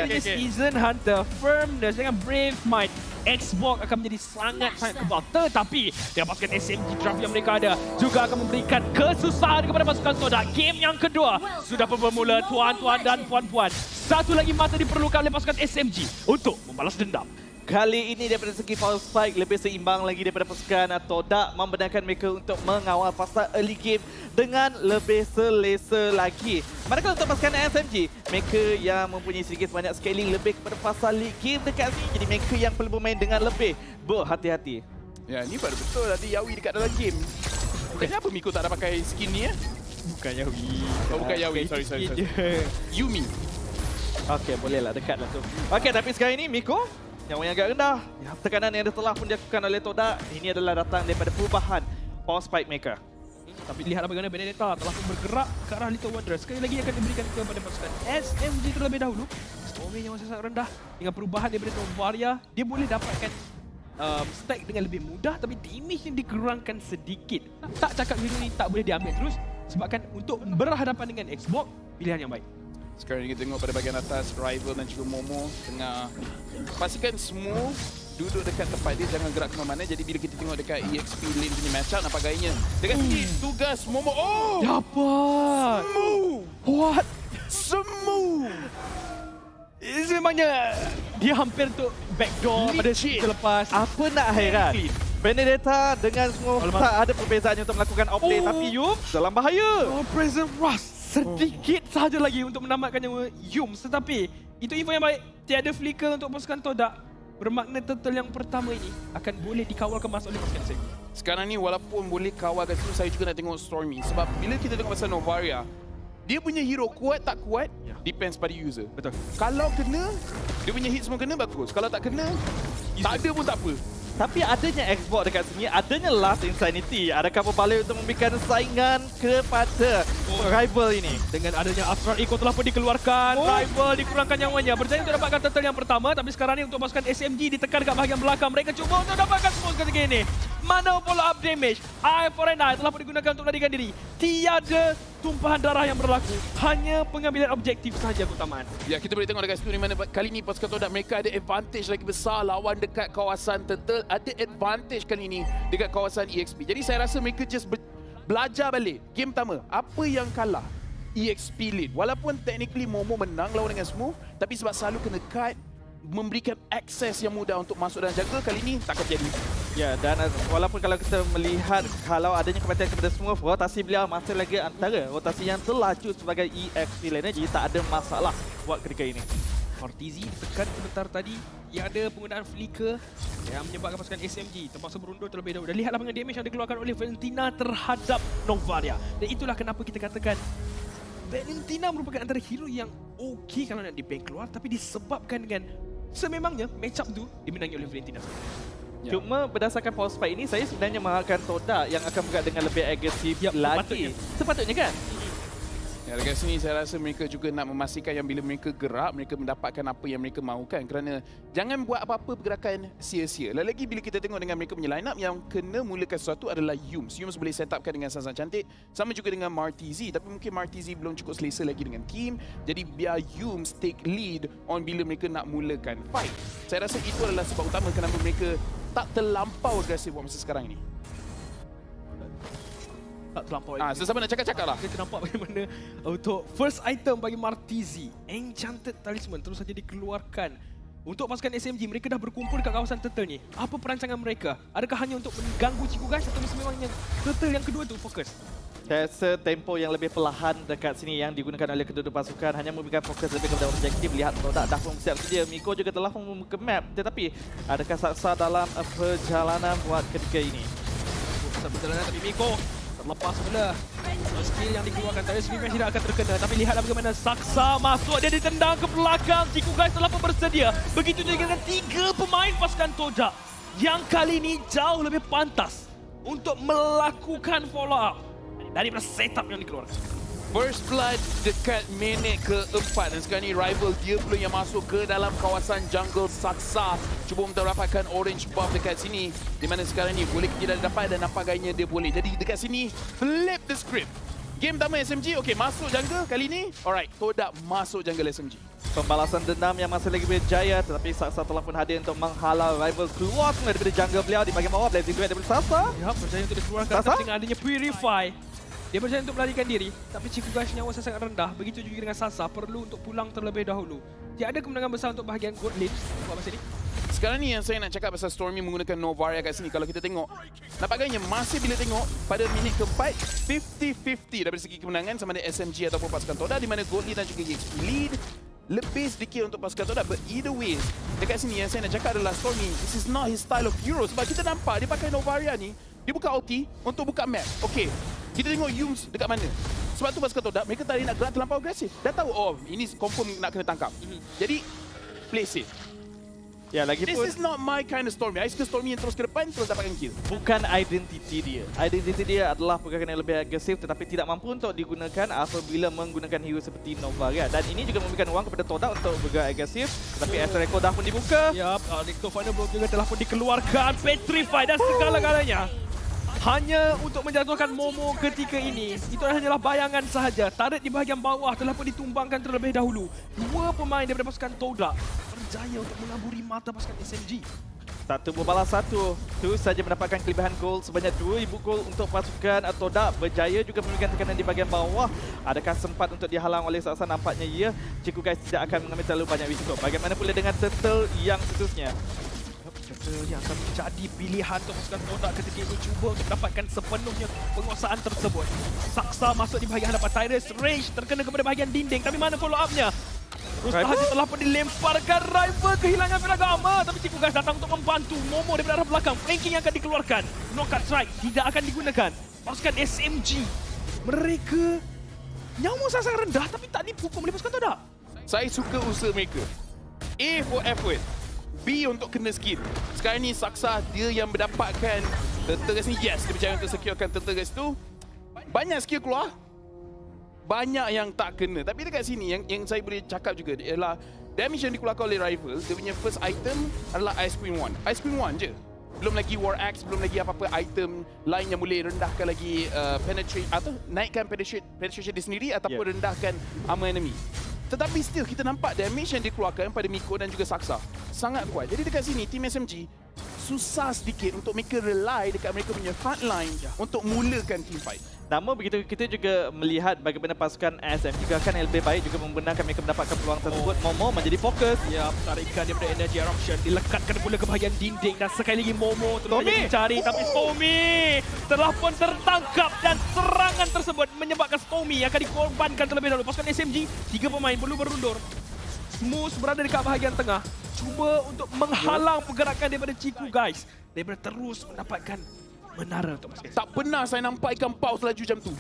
punya Season Hunter, Firmness dengan Brave Might, Xbox akan menjadi sangat-sangat kebal. Tetapi dia dapatkan SMG draft yang mereka ada juga akan memberikan kesusahan kepada pasukan Todak. Game yang kedua sudah pun bermula, tuan-tuan dan puan-puan. Satu lagi masa diperlukan oleh pasukan SMG untuk membalas dendam. Kali ini daripada segi power spike lebih seimbang lagi daripada pasukan Todak, membenarkan mereka untuk mengawal fasa early game dengan lebih selesa lagi. Manakala untuk pasukan SMG, mereka yang mempunyai sedikit banyak scaling lebih kepada fasa league game dekat sini. Jadi mereka yang perlu bermain dengan lebih berhati-hati. Ya, ni baru betul tadi Yawi dekat dalam game. Kenapa Miko tak ada pakai skin ni ya? Bukan Yawi. Oh, bukan Yawi. Sorry. Yumi. Okey, bolehlah dekatlah tu. Okey, tapi sekarang ini Miko yang agak rendah. Ya, tekanan yang telah pun dilakukan oleh Todak ini adalah datang daripada perubahan power spike maker. Tapi lihatlah bagaimana Benedetta telah pun bergerak ke arah Little Wanderers. Sekali lagi akan diberikan kepada pasukan SMG terlebih dahulu. Storming yang masih sangat rendah. Dengan perubahan daripada Novaria, dia boleh dapatkan stack dengan lebih mudah, tapi damage yang dikurangkan sedikit. Tak cakap hero ni tak boleh diambil terus, sebabkan untuk berhadapan dengan Xbox, pilihan yang baik. Sekarang kita tengok pada bahagian atas, Rival dan juga Momo tengah pastikan semua duduk dekat tempat dia, jangan gerak ke mana-mana. Jadi bila kita tengok dekat EXP lane punya matchup, nampak gayanya. Dekat sini, tugas Momo. Oh! Dapat! Smooth! What? Smooth! Memangnya dia hampir untuk backdoor pada season lepas. Apa nak heran? Benedetta dengan semua tak ada perbezaannya untuk melakukan offlane, tapi Yum dalam bahaya. Present Rust sedikit sahaja lagi untuk menamatkan nyawa Yum. Tetapi itu info yang baik. Tiada flicker untuk pasukan Todak. Bermakna turtle yang pertama ini akan boleh dikawal kemas oleh pasukan SMG. Sekarang ni walaupun boleh kawal kat situ, saya juga nak tengok Stormy. Sebab bila kita tengok pasal Novaria, dia punya hero kuat tak kuat, depends pada user. Betul. Kalau kena, dia punya hit semua kena, bagus. Kalau tak kena, tak ada pun tak apa. Tapi adanya Xbox dekat sini, adanya Last Insanity. Adakah berbalik untuk memberikan saingan kepada rival ini? Dengan adanya Astral Echo telah pun dikeluarkan, rival dikurangkan nyawanya. Berjaya untuk dapatkan turtle yang pertama, tapi sekarang ini untuk pasukan SMG ditekan dekat bahagian belakang. Mereka cuba untuk dapatkan semua ketika ini. Mana follow up damage? Eye for an Eye telah pun digunakan untuk melarikan diri. Tiada tumpahan darah yang berlaku, hanya pengambilan objektif sahaja keutamaan. Ya, kita boleh tengok dekat situ di mana kali ini pasukan Todak mereka ada advantage lagi besar lawan dekat kawasan Turtle. Ada advantage kali ini dekat kawasan EXP. Jadi saya rasa mereka just belajar balik. Game pertama, apa yang kalah? EXP lead. Walaupun technically Momo menang lawan dengan Smooth, tapi sebab selalu kena cut, memberikan akses yang mudah untuk masuk dan jaga, kali ini tak akan jadi. Ya, dan walaupun kalau kita melihat kalau adanya kematian kepada semua, rotasi beliau masih lagi antara rotasi yang terlaju sebagai EXP laner, jadi tak ada masalah buat ketika ini. Ortizi ditekan sebentar tadi. Yang ada penggunaan flicker yang menyebabkan pasukan SMG terpaksa berundur terlebih dahulu. Dan lihatlah dengan damage yang dikeluarkan oleh Valentina terhadap Novaria. Dan itulah kenapa kita katakan Valentina merupakan antara hero yang okey kalau nak di-bank keluar, tapi disebabkan dengan sememangnya matchup tu dimenangi oleh Valentina. Ya. Cuma berdasarkan power spike ini, saya sebenarnya mengharapkan Todak yang akan bergerak dengan lebih agresif lagi. Sepatutnya kan? Ya, dekat sini saya rasa mereka juga nak memastikan yang bila mereka gerak, mereka mendapatkan apa yang mereka mahukan. Kerana jangan buat apa-apa pergerakan sia-sia. Lagi bila kita tengok dengan mereka punya line up, yang kena mulakan sesuatu adalah Yums. Yums boleh set upkan dengan sangat cantik. Sama juga dengan Martizi. Tapi mungkin Martizi belum cukup selesa lagi dengan team. Jadi biar Yums take lead on bila mereka nak mulakan fight. Saya rasa itu adalah sebab utama kenapa mereka tak terlampau agresif buat masa sekarang ini. Tak terlampau. Sesama nak cakap-cakap lah. Kita nampak bagaimana untuk first item bagi Martizi, Enchanted Talisman terus saja dikeluarkan. Untuk pasukan SMG, mereka dah berkumpul dekat kawasan Turtle ni. Apa perancangan mereka? Adakah hanya untuk mengganggu Ciku Guys atau sememangnya Turtle yang kedua tu fokus? Saya rasa tempo yang lebih perlahan dekat sini yang digunakan oleh kedua-dua pasukan hanya memberikan fokus lebih kepada objektif. Lihat Todak dah pun siap sedia. Miko juga telah membuka map. Tetapi adakah saksa dalam perjalanan buat ketika ini? Perjalanan tapi Miko lepas pula skill yang dikeluarkan tadi, Swift tidak akan terkena. Tapi lihatlah bagaimana Saksa masuk, dia ditendang ke belakang. Ciku Guys telah pun bersedia. Begitu juga dengan 3 pemain pasukan Todak yang kali ini jauh lebih pantas untuk melakukan follow up daripada setup yang dikeluarkan. First Blood dekat minit ke-4 dan sekarang ni rival dia pula yang masuk ke dalam kawasan jungle. Saksa cuba mendapatkan orange buff dekat sini, di mana sekarang ni boleh kita dah dapat dan nampak gayanya dia boleh. Jadi dekat sini flip the script. Game pertama SMG, okey, masuk jungle kali ni. Alright, Todak masuk jungle SMG. Pembalasan dendam yang masih lagi berjaya, tetapi Saksa telah pun hadir untuk menghalau rival keluar daripada jungle beliau di bahagian bawah. Blazing Duet daripada Sasa. Ya, berjaya untuk dikeluarkan Sasa? dengan adanya Purify. Dia berjaya untuk melarikan diri, tapi Chico Guys nyawa sangat rendah. Begitu juga dengan Sasa, perlu untuk pulang terlebih dahulu. Dia ada kemenangan besar untuk bahagian gold lane. Buat masa ni. Sekarang ni yang saya nak cakap pasal Stormy menggunakan Novaria kat sini. Kalau kita tengok, nampaknya masih bila tengok pada minit keempat, 50-50 dari segi kemenangan sama ada SMG ataupun pasukan Toda, di mana Gold Lead dan juga EXP lead lebih sedikit untuk pasukan Toda. But either way, dekat sini yang saya nak cakap adalah Stormy, this is not his style of hero. Sebab kita nampak dia pakai Novaria ni, dia buka ulti untuk buka map. Okay, kita tengok Yums dekat mana. Sebab tu pasukan Toda, mereka tadi nak gerak terlampau agresif. Dah tahu, oh ini confirm nak kena tangkap. Jadi, play safe. Ya, lagi This pun is not my kind of Stormy. I suka Stormy yang terus ke depan, terus dapatkan kill. bukan identiti dia. Identiti dia adalah pergerakan yang lebih agresif tetapi tidak mampu untuk digunakan apabila menggunakan hero seperti Novaria. Dan ini juga memberikan ruang kepada Toda untuk bergerak agresif. Tetapi as record dah pun dibuka. Ya, Recto Final Blow juga telah pun dikeluarkan. Petrify dan segala-galanya hanya untuk menjatuhkan Momo ketika ini. Itu hanyalah bayangan sahaja. Turret di bahagian bawah telah pun ditumbangkan terlebih dahulu. Dua pemain daripada pasukan Toda berjaya untuk mengaburi mata pasukan SMG. Satu berbalas satu. Terus saja mendapatkan kelebihan gol sebanyak 2000 gol untuk pasukan Toda. Berjaya juga memberikan tekanan di bahagian bawah. Adakah sempat untuk dihalang oleh Saksa? Nampaknya ya. Chico Guys tidak akan mengambil terlalu banyak risiko. Bagaimana pula dengan Turtle yang seterusnya? Turtle yang akan menjadi pilihan untuk pasukan Toda ketika ini cuba untuk mendapatkan sepenuhnya penguasaan tersebut. Saksa masuk di bahagian hadapan Tyrus. Rage terkena kepada bahagian dinding. Tapi mana follow up-nya? Terus Haji telah pun dilemparkan. Rival kehilangan Piragama. Tapi Chico Guys datang untuk membantu. Momo daripada arah belakang. Flanking yang akan dikeluarkan. Knockout strike tidak akan digunakan. Pasukan SMG, mereka nyawa sangat rendah tapi tak dipukul oleh pasukan Toda. Saya suka usaha mereka. A for effort. B untuk kena skill. Sekarang ni Saksa dia yang mendapatkan Turtle Guys ni. Yes, dia berjaya untuk securekan Turtle Guys tu. Banyak skill keluar. Banyak yang tak kena. Tapi dekat sini yang saya boleh cakap juga ialah damage yang dikeluarkan oleh rival. Dia punya first item adalah Ice Queen 1. Ice Queen 1 je. Belum lagi War Axe, belum lagi apa-apa item lain yang boleh rendahkan lagi penetrate atau naikkan penetration dia sendiri ataupun rendahkan armor enemy. Tetapi still kita nampak damage yang dikeluarkan pada Miko dan juga Saksa sangat kuat. Jadi dekat sini tim SMG susah sedikit untuk mereka rely dekat mereka punya front line untuk mulakan team fight. Namun begitu kita juga melihat bagaimana pasukan SM juga akan lebih baik juga membenarkan mereka mendapatkan peluang tersebut. Momo menjadi fokus. Ya, tarikan daripada Energy Eruption dilekatkan pula ke bahagian dinding dan sekali lagi Momo terus saja dicari tapi Stormy telah pun tertangkap dan serangan tersebut menyebabkan Stormy akan dikorbankan terlebih dahulu. Pasukan SMG 3 pemain perlu berundur. Smooth berada dekat bahagian tengah cuba untuk menghalang pergerakan daripada Chico Guys daripada terus mendapatkan menara untuk pasukan. Tak pernah saya nampak ikan paus laju macam tu.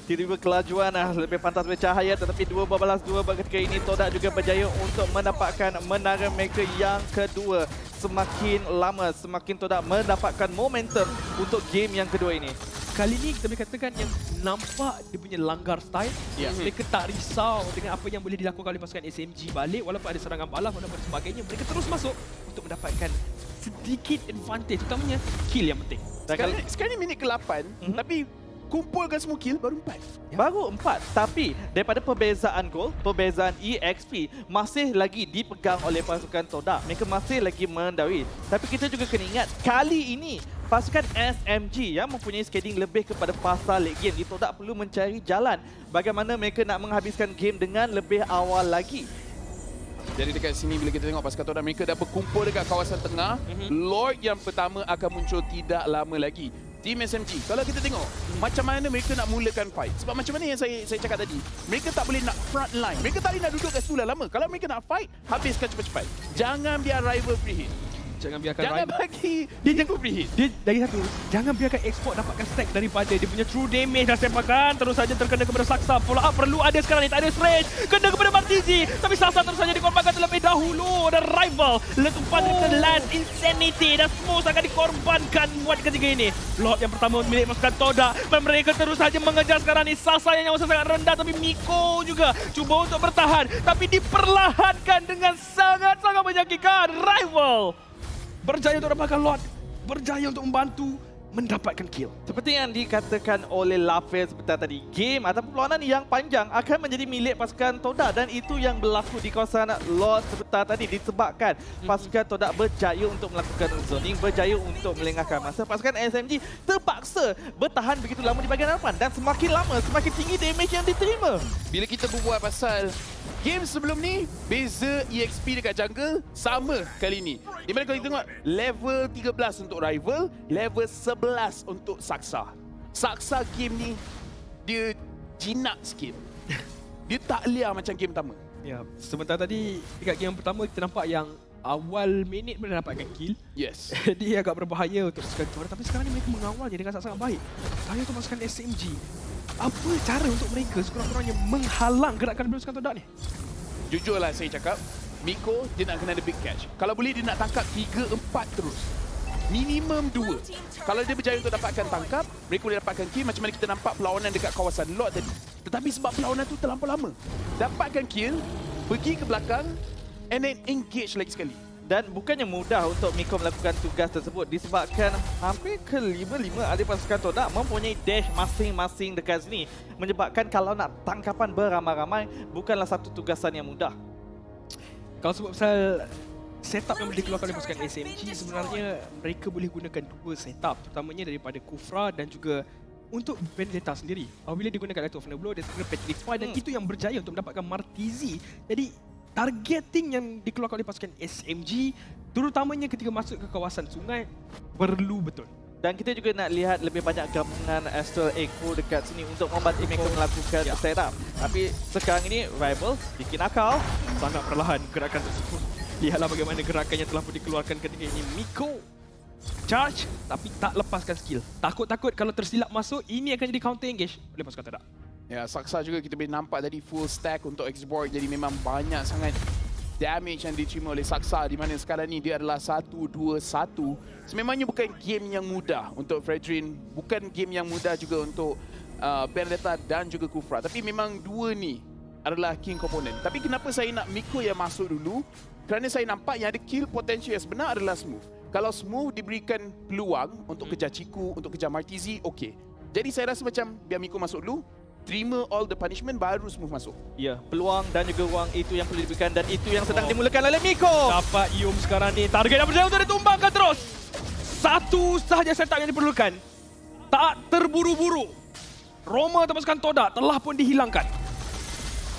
Tiba-tiba kelajuan lebih pantas bercahaya tetapi 2 balas 2 ketika ini Toda juga berjaya untuk mendapatkan menara mereka yang kedua. Semakin lama semakin Toda mendapatkan momentum untuk game yang kedua ini. Kali ini kita boleh katakan yang nampak dia punya langgar style. Mereka tak risau dengan apa yang boleh dilakukan oleh pasukan SMG balik walaupun ada serangan balas dan sebagainya. Mereka terus masuk untuk mendapatkan sedikit advantage, utamanya kill yang penting. Sekarang ni minit ke-8 tapi kumpulkan semua kill baru 4. Baru 4 tapi daripada perbezaan gol, perbezaan EXP masih lagi dipegang oleh pasukan Toda. Mereka masih lagi mendahului. Tapi kita juga kena ingat kali ini pasukan SMG yang mempunyai scaling lebih kepada fasa late game. Di Toda perlu mencari jalan bagaimana mereka nak menghabiskan game dengan lebih awal lagi. Jadi dekat sini bila kita tengok pasukan Toda mereka dah berkumpul dekat kawasan tengah. Lord yang pertama akan muncul tidak lama lagi. Tim SMG, kalau kita tengok macam mana mereka nak mulakan fight. Sebab macam mana yang saya cakap tadi, mereka tak boleh nak front line. Mereka tak boleh nak duduk kat situ lama. Kalau mereka nak fight, habiskan cepat-cepat. Jangan biar rival free hit. Jangan biarkan Jangan bagi dia jago free hit. Dia lagi satu, jangan biarkan export dapatkan stack daripada dia punya true damage dah sepakan. Terus saja terkena kepada Saksa. Follow up perlu ada sekarang ni. Tak ada range. Kena kepada Martizi. Tapi Saksa terus saja dikorbankan terlebih dahulu. Dan rival letupan daripada Lance Insanity. Dan Smooth akan dikorbankan buat ketiga ini. Lord yang pertama milik pasukan Toda. Dan mereka terus saja mengejar sekarang ni. Saksa yang nyawa sangat rendah. Tapi Miko juga cuba untuk bertahan. Tapi diperlahankan dengan sangat-sangat menyakitkan. Rival berjaya untuk dapatkan Lord, berjaya untuk membantu mendapatkan kill. Seperti yang dikatakan oleh Lafez sebentar tadi, game ataupun perlawanan yang panjang akan menjadi milik pasukan Todak dan itu yang berlaku di kawasan Lord sebentar tadi disebabkan pasukan Todak berjaya untuk melakukan zoning, berjaya untuk melengahkan masa. Pasukan SMG terpaksa bertahan begitu lama di bahagian hadapan dan semakin lama semakin tinggi damage yang diterima. Bila kita berbual pasal game sebelum ni, beza EXP dekat jungle sama kali ni. Di mana kalau kita tengok level 13 untuk rival, level 11 untuk Saksa. Saksa game ni dia jinak sikit. Dia tak liar macam game pertama. Ya, sebentar tadi dekat game pertama kita nampak yang awal minit pun dah dapatkan kill. Yes. Dia agak berbahaya untuk pasukan Todak, tapi sekarang ni mereka mengawalnya dengan sangat baik. Tanya untuk pasukan SMG, apa cara untuk mereka sekurang-kurangnya menghalang gerakan pasukan Todak ni? Jujurlah saya cakap, Miko dia nak kena ada big catch. Kalau boleh dia nak tangkap 3-4 terus. Minimum 2. Kalau dia berjaya untuk dapatkan tangkap, mereka boleh dapatkan kill macam mana kita nampak perlawanan dekat kawasan Lord tadi. Tetapi sebab perlawanan tu terlampau lama, dapatkan kill, pergi ke belakang and then engage lagi sekali. Dan bukannya mudah untuk Miko melakukan tugas tersebut disebabkan hampir ke 5-5 ahli pasukan Todak mempunyai dash masing-masing dekat sini. Menyebabkan kalau nak tangkapan beramai-ramai bukanlah satu tugasan yang mudah. Kalau sebut pasal setup yang boleh dikeluarkan oleh pasukan SMG, sebenarnya mereka boleh gunakan dua setup, terutamanya daripada Kufra dan juga untuk Vendetta sendiri. Apabila digunakan Light of Blow, dia kena Petrify dan itu yang berjaya untuk mendapatkan Martizi. Jadi targeting yang dikeluarkan oleh pasukan SMG, terutamanya ketika masuk ke kawasan sungai, perlu betul. Dan kita juga nak lihat lebih banyak gabungan Astral Echo dekat sini untuk membantu mereka melakukan setup. Tapi sekarang ini Rival bikin akal. Sangat perlahan gerakan tersebut. Lihatlah bagaimana gerakan yang telah pun dikeluarkan ketika ini. Miko charge tapi tak lepaskan skill. Takut-takut kalau tersilap masuk, ini akan jadi counter engage oleh pasukan Todak. Ya, Saksa juga kita boleh nampak tadi full stack untuk X-Borg, jadi memang banyak sangat damage yang diterima oleh Saksa di mana sekarang ni dia adalah 1-2-1. Sememangnya bukan game yang mudah untuk Fredrin, bukan game yang mudah juga untuk Vendetta dan juga Kufra. Tapi memang dua ni adalah king component. Tapi kenapa saya nak Miko yang masuk dulu? Kerana saya nampak yang ada kill potential yang sebenar adalah Smooth. Kalau Smooth diberikan peluang untuk kejar Ciku, untuk kejar Martizi, okey. Jadi saya rasa macam biar Miko masuk dulu, terima all the punishment, baru Smooth masuk. Ya, peluang dan juga ruang itu yang perlu diberikan dan itu yang sedang dimulakan oleh Miko. Dapat Yum sekarang ni. Target yang berjaya untuk ditumbangkan terus. Satu sahaja setup yang diperlukan. Tak terburu-buru. Roma terpasukan Todak telah pun dihilangkan.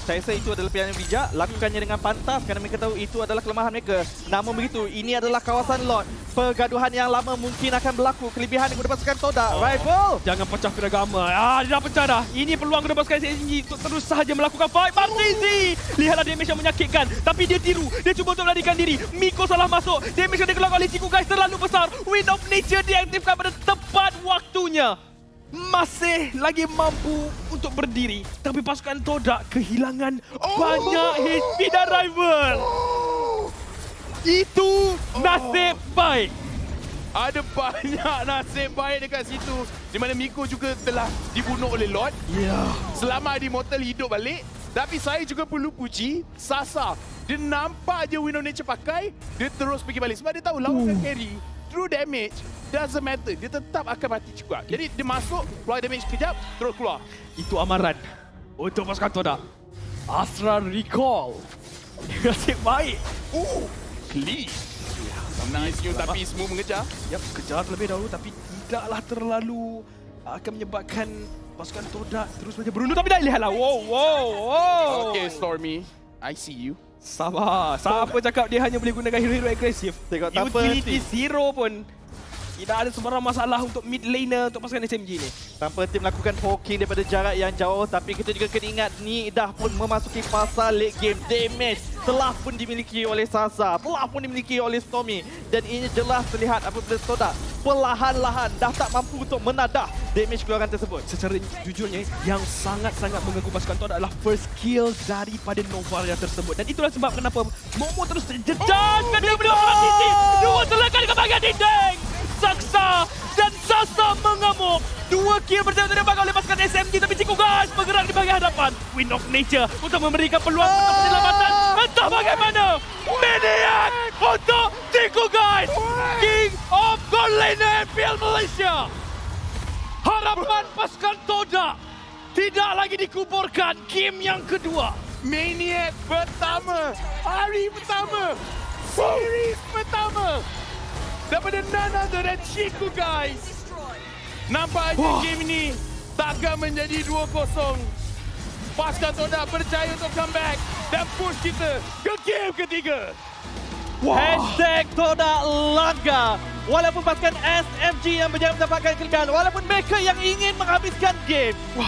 Saya rasa itu adalah pilihan yang bijak. Lakukannya dengan pantas kerana mereka tahu itu adalah kelemahan mereka. Namun begitu, ini adalah kawasan Lord. Pergaduhan yang lama mungkin akan berlaku. Kelebihan kepada pasukan Todak. Rival! Jangan pecah piragama. Dia dah pecah dah. Ini peluang kepada pasukan SMG untuk terus sahaja melakukan fight. Martizi! Lihatlah damage yang menyakitkan. Tapi dia tiru. Dia cuba untuk melarikan diri. Miko salah masuk. Damage yang dikeluarkan oleh Ciku guys terlalu besar. Wind of Nature diaktifkan pada tepat waktunya. Masih lagi mampu untuk berdiri. Tapi pasukan Todak kehilangan banyak HP dan rival. Itu nasib baik. Ada banyak nasib baik dekat situ. Di mana Miko juga telah dibunuh oleh Lord. Selamat di Immortal hidup balik. Tapi saya juga perlu puji Sasa. Dia nampak je Wind of Nature pakai, dia terus pergi balik. Sebab dia tahu lawan carry. True damage doesn't matter. Dia tetap akan mati juga. Jadi dia masuk, keluar damage sekejap, terus keluar. Itu amaran untuk pasukan Todak. Astral Recall. Nasib baik. Clean. Nice new tapi Smooth mengejar. Yap, kejar terlebih dahulu tapi tidaklah terlalu akan menyebabkan pasukan Todak terus saja berundur. Tapi dah lihatlah. Wow. Okay, Stormy. I see you. Sabar. Siapa cakap dia hanya boleh gunakan hero-hero agresif? Tengok tanpa utility zero pun tidak ada sebarang masalah untuk mid laner untuk pasukan SMG ni. Tanpa tim melakukan poking daripada jarak yang jauh, tapi kita juga kena ingat ni dah pun memasuki fasa late game. Damage telah pun dimiliki oleh Sasa, telah pun dimiliki oleh Stormy, dan ini jelas terlihat apabila Todak perlahan-lahan dah tak mampu untuk menadah damage keluaran tersebut. Secara jujurnya, yang sangat-sangat mengganggu pasukan Todak adalah first kill daripada Novaria tersebut. Dan itulah sebab kenapa Momo terus terjejaskan dia berdua sisi. Dua terlekat ke bahagian dinding. Saksa dan Sasa mengamuk. Dua kill berjaya ditembakkan oleh pasukan SMG, tapi Ciku guys bergerak di bahagian hadapan. Wind of Nature untuk memberikan peluang untuk penyelamatan. Entah bagaimana. Maniac untuk Ciku guys. Ice, King of Gold Lane NPL Malaysia. Harapan pasukan Toda tidak lagi dikuburkan. Game yang kedua. Maniac pertama, hari pertama, series pertama daripada none other than Chico, guys. Nampak aja game ini takkan menjadi 2-0. Pasukan Toda percaya untuk comeback dan push kita ke game ketiga. Hashtag Toda langgar. Walaupun pasukan SMG yang berjaya mendapatkan kekalahan, walaupun mereka yang ingin menghabiskan game,